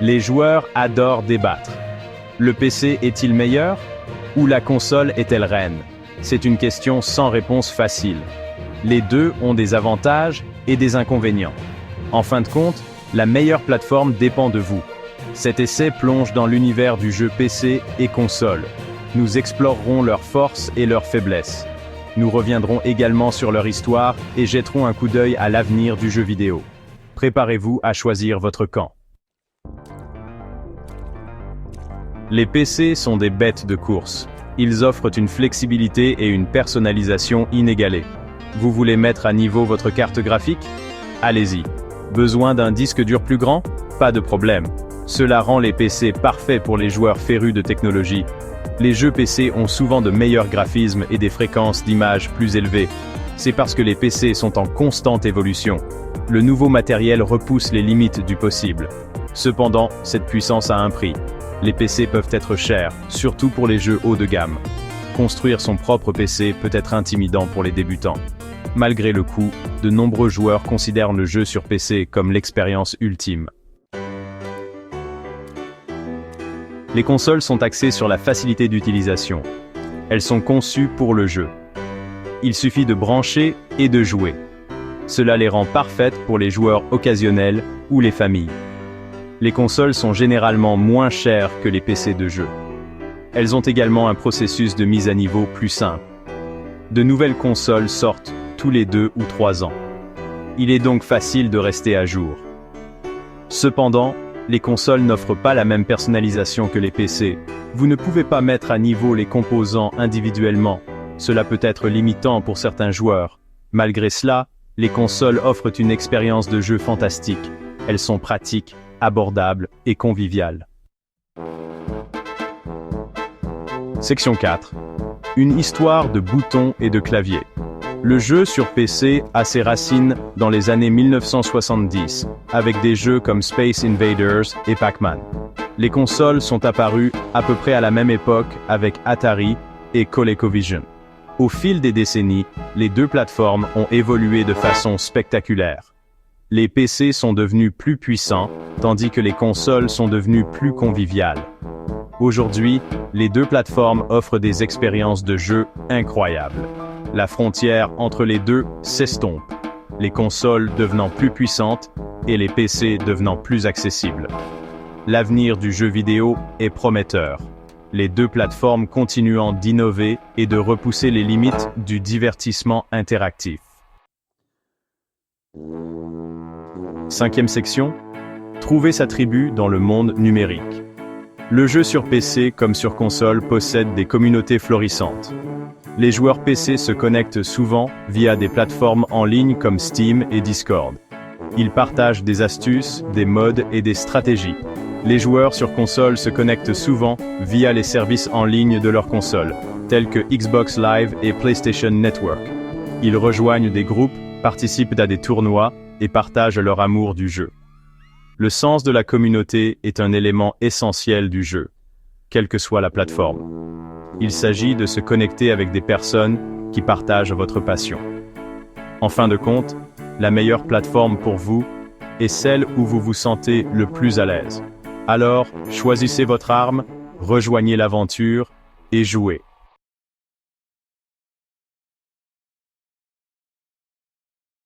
Les joueurs adorent débattre. Le PC est-il meilleur? Ou la console est-elle reine? C'est une question sans réponse facile. Les deux ont des avantages et des inconvénients. En fin de compte, la meilleure plateforme dépend de vous. Cet essai plonge dans l'univers du jeu PC et console. Nous explorerons leurs forces et leurs faiblesses. Nous reviendrons également sur leur histoire et jetterons un coup d'œil à l'avenir du jeu vidéo. Préparez-vous à choisir votre camp. Les PC sont des bêtes de course. Ils offrent une flexibilité et une personnalisation inégalées. Vous voulez mettre à niveau votre carte graphique? Allez-y. Besoin d'un disque dur plus grand? Pas de problème. Cela rend les PC parfaits pour les joueurs férus de technologie. Les jeux PC ont souvent de meilleurs graphismes et des fréquences d'image plus élevées. C'est parce que les PC sont en constante évolution. Le nouveau matériel repousse les limites du possible. Cependant, cette puissance a un prix. Les PC peuvent être chers, surtout pour les jeux haut de gamme. Construire son propre PC peut être intimidant pour les débutants. Malgré le coût, de nombreux joueurs considèrent le jeu sur PC comme l'expérience ultime. Les consoles sont axées sur la facilité d'utilisation. Elles sont conçues pour le jeu. Il suffit de brancher et de jouer. Cela les rend parfaites pour les joueurs occasionnels ou les familles. Les consoles sont généralement moins chères que les PC de jeu. Elles ont également un processus de mise à niveau plus simple. De nouvelles consoles sortent tous les 2 ou 3 ans. Il est donc facile de rester à jour. Cependant, les consoles n'offrent pas la même personnalisation que les PC. Vous ne pouvez pas mettre à niveau les composants individuellement. Cela peut être limitant pour certains joueurs. Malgré cela, les consoles offrent une expérience de jeu fantastique. Elles sont pratiques, abordables et conviviales. Section 4. Une histoire de boutons et de claviers. Le jeu sur PC a ses racines dans les années 1970, avec des jeux comme Space Invaders et Pac-Man. Les consoles sont apparues à peu près à la même époque avec Atari et ColecoVision. Au fil des décennies, les deux plateformes ont évolué de façon spectaculaire. Les PC sont devenus plus puissants, tandis que les consoles sont devenues plus conviviales. Aujourd'hui, les deux plateformes offrent des expériences de jeu incroyables. La frontière entre les deux s'estompe, les consoles devenant plus puissantes et les PC devenant plus accessibles. L'avenir du jeu vidéo est prometteur. Les deux plateformes continuant d'innover et de repousser les limites du divertissement interactif. 5e section. Trouver sa tribu dans le monde numérique. Le jeu sur PC comme sur console possède des communautés florissantes. Les joueurs PC se connectent souvent via des plateformes en ligne comme Steam et Discord. Ils partagent des astuces, des modes et des stratégies. Les joueurs sur console se connectent souvent via les services en ligne de leur console, tels que Xbox Live et PlayStation Network. Ils rejoignent des groupes, participent à des tournois et partagent leur amour du jeu. Le sens de la communauté est un élément essentiel du jeu, quelle que soit la plateforme. Il s'agit de se connecter avec des personnes qui partagent votre passion. En fin de compte, la meilleure plateforme pour vous est celle où vous vous sentez le plus à l'aise. Alors, choisissez votre arme, rejoignez l'aventure et jouez.